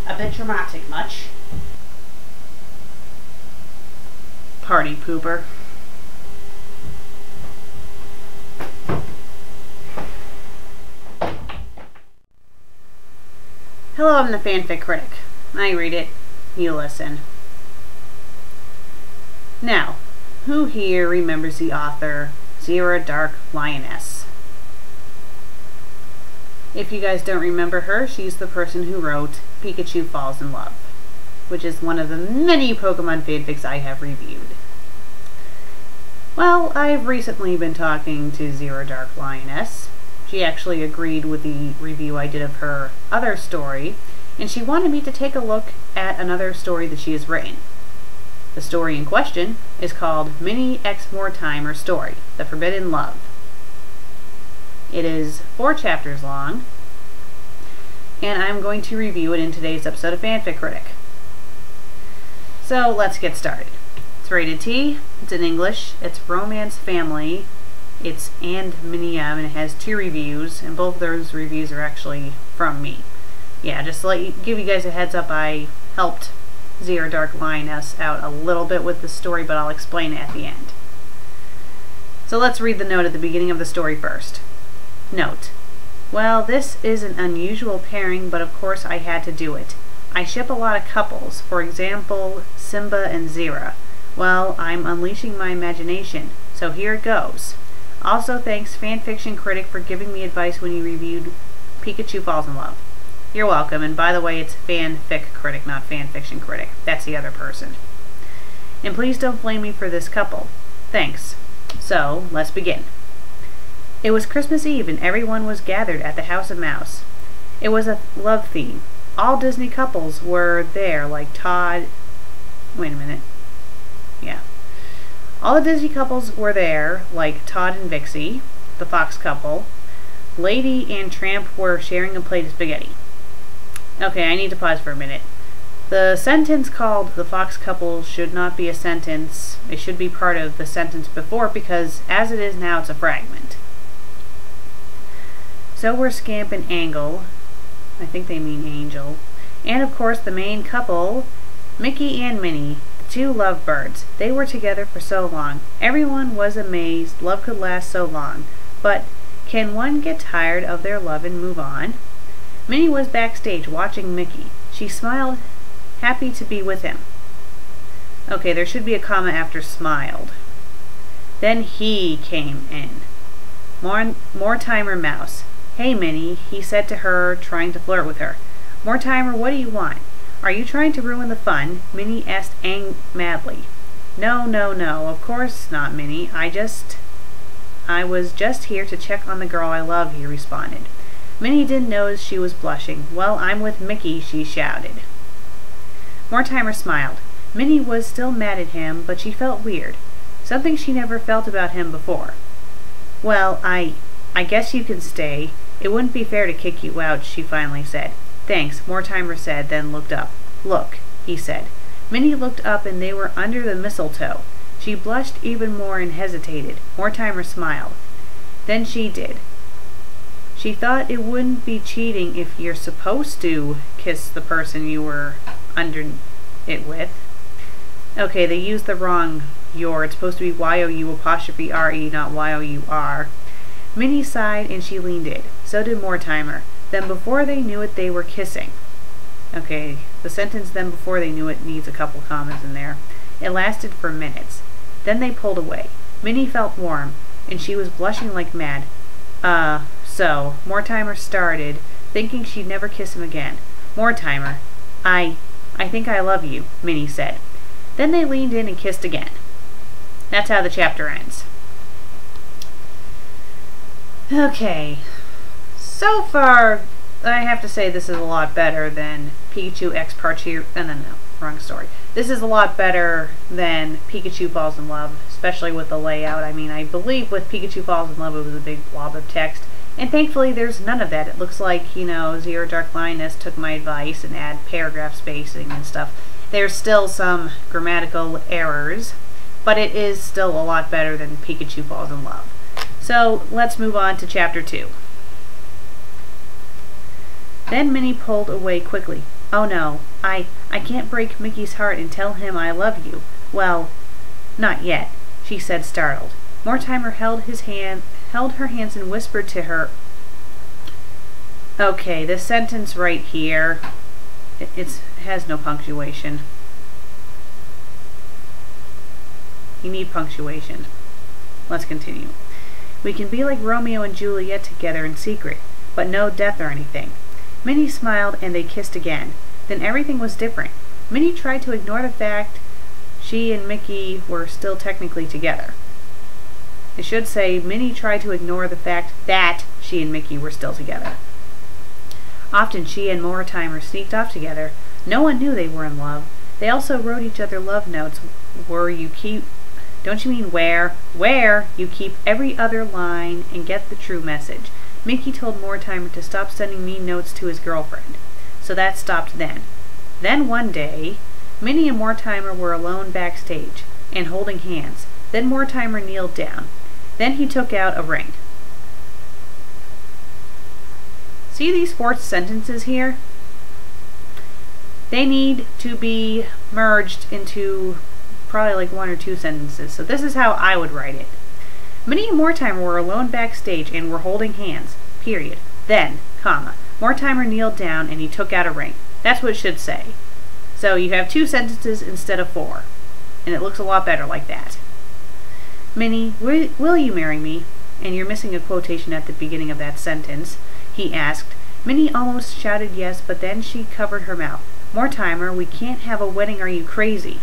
A bit dramatic, much? Party pooper. Hello, I'm the FanFic Critic. I read it, you listen. Now, who here remembers the author Zero Dark Lioness? If you guys don't remember her, she's the person who wrote Pikachu Falls in Love, which is one of the many Pokemon fanfics I have reviewed. Well, I've recently been talking to Zero Dark Lioness. She actually agreed with the review I did of her other story, and she wanted me to take a look at another story that she has written. The story in question is called Mini X Mortimer Story, The Forbidden Love. It is 4 chapters long, and I'm going to review it in today's episode of FanFic Critic. So let's get started. It's rated T, it's in English, it's romance family, it's and Mini M, and it has 2 reviews, and both of those reviews are actually from me. Yeah, just to give you guys a heads up, I helped Zero Dark Lioness out a little bit with the story, but I'll explain it at the end. So let's read the note at the beginning of the story first. Note. Well, this is an unusual pairing, but of course I had to do it. I ship a lot of couples, for example, Simba and Zira. Well, I'm unleashing my imagination, so here it goes. Also, thanks Fanfiction Critic for giving me advice when you reviewed Pikachu Falls in Love. You're welcome, and by the way, it's Fanfic Critic, not Fanfiction Critic. That's the other person. And please don't blame me for this couple. Thanks. So, let's begin. It was Christmas Eve and everyone was gathered at the House of Mouse. It was a love theme. All Disney couples were there, like Todd... Wait a minute. Yeah. All the Disney couples were there, like Todd and Vixie, the Fox couple. Lady and Tramp were sharing a plate of spaghetti. Okay, I need to pause for a minute. The sentence called the Fox couple should not be a sentence. It should be part of the sentence before, because as it is now, it's a fragment. So were Scamp and Angle, I think they mean Angel, and of course the main couple, Mickey and Minnie, the 2 lovebirds. They were together for so long. Everyone was amazed love could last so long. But can one get tired of their love and move on? Minnie was backstage watching Mickey. She smiled, happy to be with him. Okay, there should be a comma after smiled. Then he came in. Mortimer Mouse. Hey, Minnie, he said to her, trying to flirt with her. Mortimer, what do you want? Are you trying to ruin the fun? Minnie asked madly. No, no, no, of course not, Minnie. I was just here to check on the girl I love, he responded. Minnie didn't notice she was blushing. Well, I'm with Mickey, she shouted. Mortimer smiled. Minnie was still mad at him, but she felt weird. Something she never felt about him before. Well, I guess you can stay. It wouldn't be fair to kick you out, she finally said. Thanks, Mortimer said, then looked up. Look, he said. Minnie looked up and they were under the mistletoe. She blushed even more and hesitated. Mortimer smiled. Then she did. She thought it wouldn't be cheating if you're supposed to kiss the person you were under it with. Okay, they used the wrong your. It's supposed to be Y-O-U apostrophe R-E, not Y-O-U-R. Minnie sighed and she leaned in. So did Mortimer. Then before they knew it, they were kissing. Okay, the sentence "then before they knew it" needs a couple commas in there. It lasted for minutes. Then they pulled away. Minnie felt warm, and she was blushing like mad. So, Mortimer started, thinking she'd never kiss him again. Mortimer, I think I love you, Minnie said. Then they leaned in and kissed again. That's how the chapter ends. Okay, so far, I have to say this is a lot better than Pikachu X Parcheesi. No, wrong story. This is a lot better than Pikachu Falls in Love, especially with the layout. I mean, I believe with Pikachu Falls in Love it was a big blob of text, and thankfully there's none of that. It looks like, you know, Zero Dark Lioness took my advice and add paragraph spacing and stuff. There's still some grammatical errors, but it is still a lot better than Pikachu Falls in Love. So let's move on to chapter 2. Then Minnie pulled away quickly. Oh no, I can't break Mickey's heart and tell him I love you. Well, not yet, she said, startled. Mortimer held her hands and whispered to her. Okay, this sentence right here, it has no punctuation. You need punctuation. Let's continue. We can be like Romeo and Juliet together in secret, but no death or anything. Minnie smiled and they kissed again. Then everything was different. Minnie tried to ignore the fact she and Mickey were still technically together. It should say Minnie tried to ignore the fact that she and Mickey were still together. Often she and Mortimer sneaked off together. No one knew they were in love. They also wrote each other love notes don't you mean where you keep every other line and get the true message. Mickey told Mortimer to stop sending mean notes to his girlfriend. So that stopped then. Then one day, Minnie and Mortimer were alone backstage and holding hands. Then Mortimer kneeled down. Then he took out a ring. See these 4 sentences here? They need to be merged into probably like 1 or 2 sentences. So this is how I would write it. Minnie and Mortimer were alone backstage and were holding hands. Period. Then, comma, Mortimer kneeled down and he took out a ring. That's what it should say. So you have 2 sentences instead of 4. And it looks a lot better like that. Minnie, will you marry me? And you're missing a quotation at the beginning of that sentence. He asked. Minnie almost shouted yes, but then she covered her mouth. Mortimer, we can't have a wedding, are you crazy?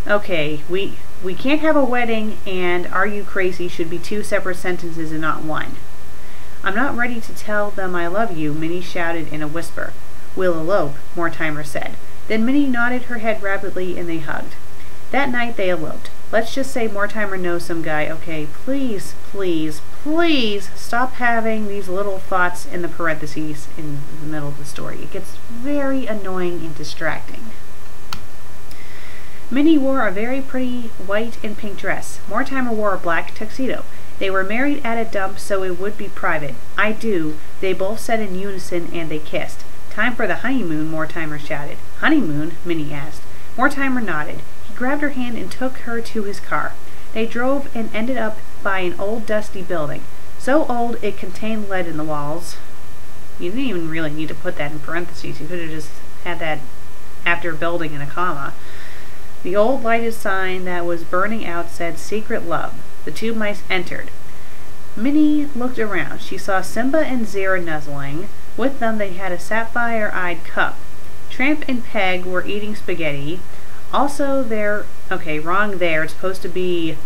Okay, we can't have a wedding and "are you crazy" should be 2 separate sentences and not 1. I'm not ready to tell them I love you, Minnie shouted in a whisper. We'll elope, Mortimer said. Then Minnie nodded her head rapidly and they hugged. That night they eloped. Let's just say Mortimer knows some guy. Okay, please, please, please stop having these little thoughts in the parentheses in the middle of the story. It gets very annoying and distracting. Minnie wore a very pretty white and pink dress. Mortimer wore a black tuxedo. They were married at a dump, so it would be private. I do, they both said in unison, and they kissed. Time for the honeymoon, Mortimer shouted. Honeymoon? Minnie asked. Mortimer nodded. He grabbed her hand and took her to his car. They drove and ended up by an old dusty building. So old it contained lead in the walls. You didn't even really need to put that in parentheses. You could have just had that after building in a comma. The old lighted sign that was burning out said "Secret Love." The 2 mice entered. Minnie looked around. She saw Simba and Zera nuzzling. With them they had a sapphire-eyed cup. Tramp and Peg were eating spaghetti. Also there, okay, wrong there. It's supposed to be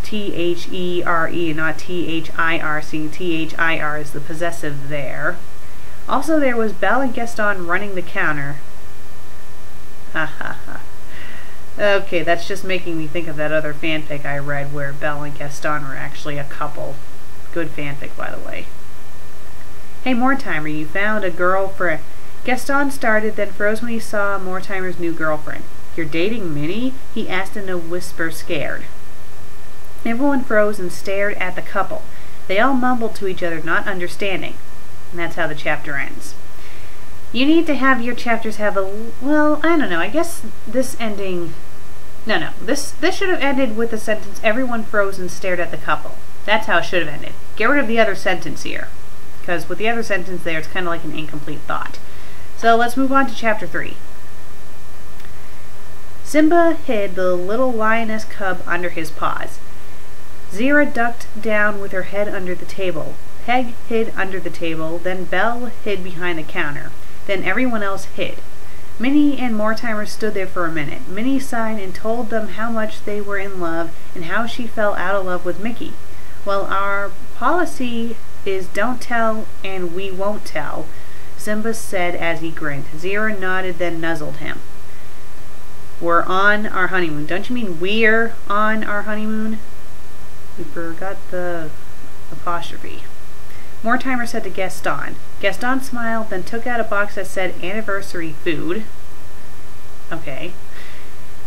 T-H-E-R-E, not T-H-I-R-C. T-H-I-R is the possessive there. Also there was Belle and Gaston running the counter. Ha ha ha. Okay, that's just making me think of that other fanfic I read where Belle and Gaston were actually a couple. Good fanfic, by the way. Hey, Mortimer, you found a girlfriend. Gaston started, then froze when he saw Mortimer's new girlfriend. You're dating Minnie? He asked in a whisper, scared. Everyone froze and stared at the couple. They all mumbled to each other, not understanding. And that's how the chapter ends. You need to have your chapters have a, well, I don't know, I guess this ending No. This should have ended with the sentence, everyone froze and stared at the couple. That's how it should have ended. Get rid of the other sentence here. Because with the other sentence there, it's kind of like an incomplete thought. So let's move on to chapter 3. Simba hid the little lioness cub under his paws. Zira ducked down with her head under the table. Peg hid under the table, then Belle hid behind the counter. Then everyone else hid. Minnie and Mortimer stood there for a minute. Minnie sighed and told them how much they were in love and how she fell out of love with Mickey. Well, our policy is don't tell and we won't tell, Simba said as he grinned. Zira nodded, then nuzzled him. We're on our honeymoon. Don't you mean we're on our honeymoon? We forgot the apostrophe. Mortimer said to Gaston. Gaston smiled, then took out a box that said anniversary food. Okay.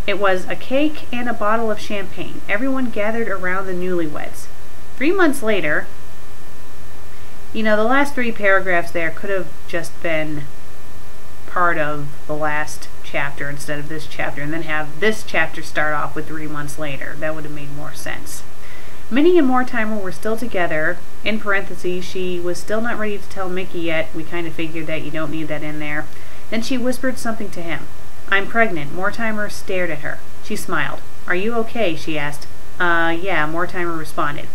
It was a cake and a bottle of champagne. Everyone gathered around the newlyweds. 3 months later, you know, the last 3 paragraphs there could have just been part of the last chapter instead of this chapter, and then have this chapter start off with 3 months later. That would have made more sense. Minnie and Mortimer were still together. In parentheses, she was still not ready to tell Mickey yet. We kind of figured that you don't need that in there. Then she whispered something to him. I'm pregnant. Mortimer stared at her. She smiled. Are you okay? She asked. Yeah, Mortimer responded.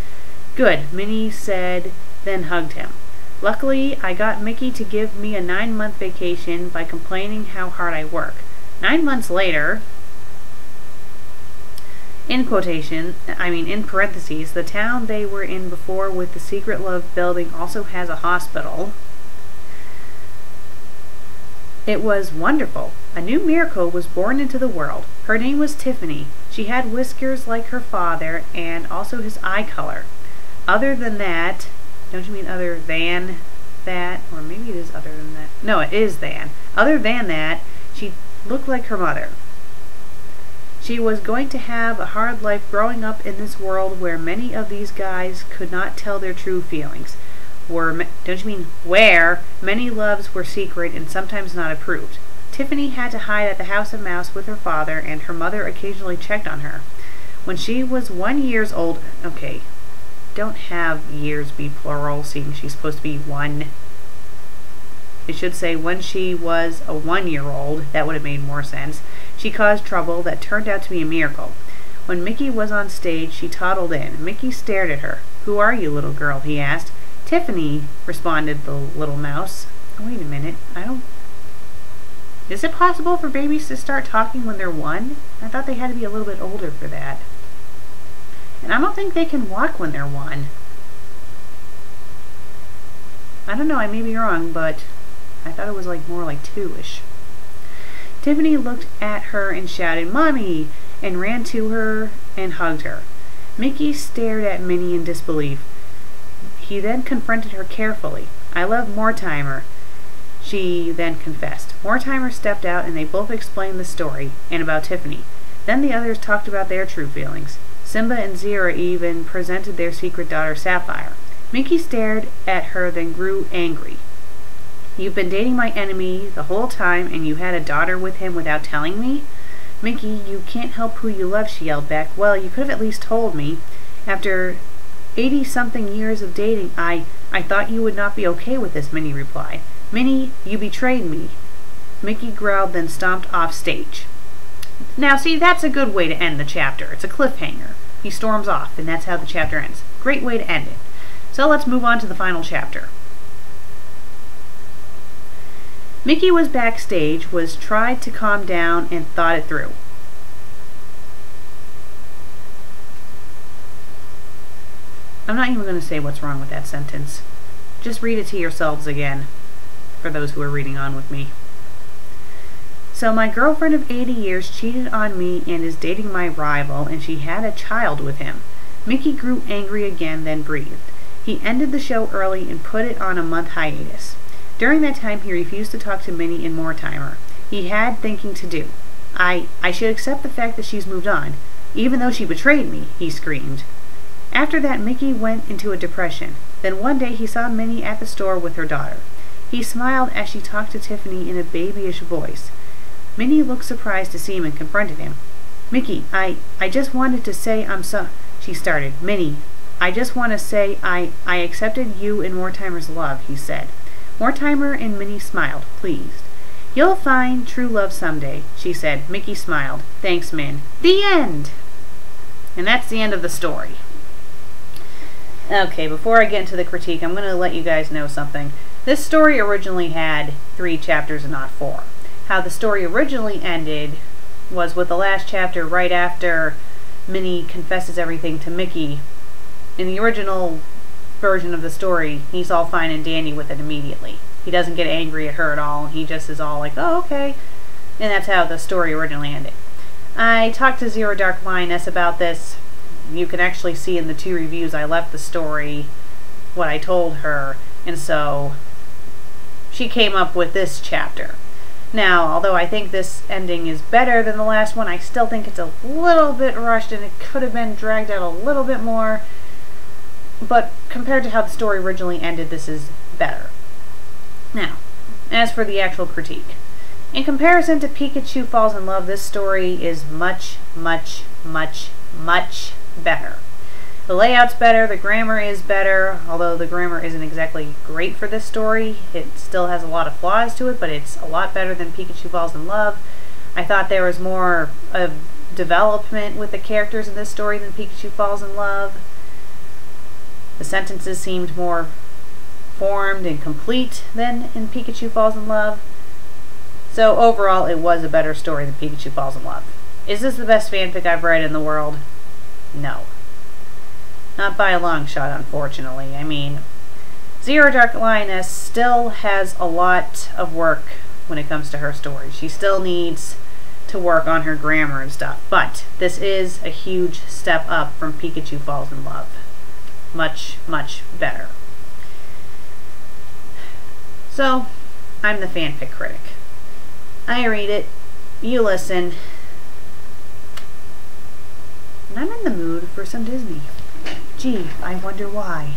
Good, Minnie said, then hugged him. Luckily, I got Mickey to give me a 9-month vacation by complaining how hard I work. 9 months later, in parentheses, the town they were in before with the secret love building also has a hospital. It was wonderful. A new miracle was born into the world. Her name was Tiffany. She had whiskers like her father and also his eye color. Other than that, don't you mean other than that? Or maybe it is other than that. No, it is than. Other than that, she looked like her mother. She was going to have a hard life growing up in this world where many of these guys could not tell their true feelings. Don't you mean where many loves were secret and sometimes not approved. Tiffany had to hide at the House of Mouse with her father, and her mother occasionally checked on her. When she was 1 year old, okay, don't have years be plural, seeing she's supposed to be 1. It should say when she was a 1-year-old. That would have made more sense. She caused trouble that turned out to be a miracle. When Mickey was on stage, she toddled in. Mickey stared at her. Who are you, little girl? He asked. Tiffany, responded the little mouse. Oh, wait a minute. Is it possible for babies to start talking when they're 1? I thought they had to be a little bit older for that. And I don't think they can walk when they're 1. I don't know, I may be wrong, but I thought it was more like 2-ish. Tiffany looked at her and shouted, Mommy! And ran to her and hugged her. Mickey stared at Minnie in disbelief. He then confronted her carefully. I love Mortimer, she then confessed. Mortimer stepped out and they both explained the story and about Tiffany. Then the others talked about their true feelings. Simba and Zira even presented their secret daughter Sapphire. Mickey stared at her, then grew angry. You've been dating my enemy the whole time, and you had a daughter with him without telling me? Mickey, you can't help who you love, she yelled back. Well, you could have at least told me. After 80-something years of dating, I thought you would not be okay with this, Minnie replied. Minnie, you betrayed me. Mickey growled, then stomped off stage. Now, see, that's a good way to end the chapter. It's a cliffhanger. He storms off, and that's how the chapter ends. Great way to end it. So let's move on to the final chapter. Mickey was backstage, tried to calm down, and thought it through. I'm not even going to say what's wrong with that sentence. Just read it to yourselves again, for those who are reading on with me. So my girlfriend of 80 years cheated on me and is dating my rival, and she had a child with him. Mickey grew angry again, then breathed. He ended the show early and put it on a month hiatus. During that time, he refused to talk to Minnie and Mortimer. He had thinking to do. I should accept the fact that she's moved on, even though she betrayed me, he screamed. After that, Mickey went into a depression. Then one day he saw Minnie at the store with her daughter. He smiled as she talked to Tiffany in a babyish voice. Minnie looked surprised to see him and confronted him. Mickey, I just wanted to say I'm so... She started. Minnie, I just want to say I accepted you in Mortimer's love, he said. Mortimer and Minnie smiled, pleased. You'll find true love someday, she said. Mickey smiled. Thanks, Min. The end! And that's the end of the story. Okay, before I get into the critique, I'm going to let you guys know something. This story originally had 3 chapters and not 4. How the story originally ended was with the last chapter right after Minnie confesses everything to Mickey. In the original version of the story, he's all fine and dandy with it immediately. He doesn't get angry at her at all. He just is all like, oh, okay. And that's how the story originally ended. I talked to Zero Dark Lioness about this. You can actually see in the 2 reviews I left the story what I told her. And so she came up with this chapter. Now, although I think this ending is better than the last one, I still think it's a little bit rushed and it could have been dragged out a little bit more. But compared to how the story originally ended, this is better. Now, as for the actual critique. In comparison to Pikachu Falls in Love, this story is much, much, much, much better. The layout's better, the grammar is better, although the grammar isn't exactly great for this story. It still has a lot of flaws to it, but it's a lot better than Pikachu Falls in Love. I thought there was more of development with the characters in this story than Pikachu Falls in Love. The sentences seemed more formed and complete than in Pikachu Falls in Love. So overall, it was a better story than Pikachu Falls in Love. Is this the best fanfic I've read in the world? No. Not by a long shot, unfortunately. I mean, Zero Dark Lioness still has a lot of work when it comes to her story. She still needs to work on her grammar and stuff. But this is a huge step up from Pikachu Falls in Love. Much, much better. So, I'm the fanfic critic. I read it, you listen, and I'm in the mood for some Disney. Gee, I wonder why.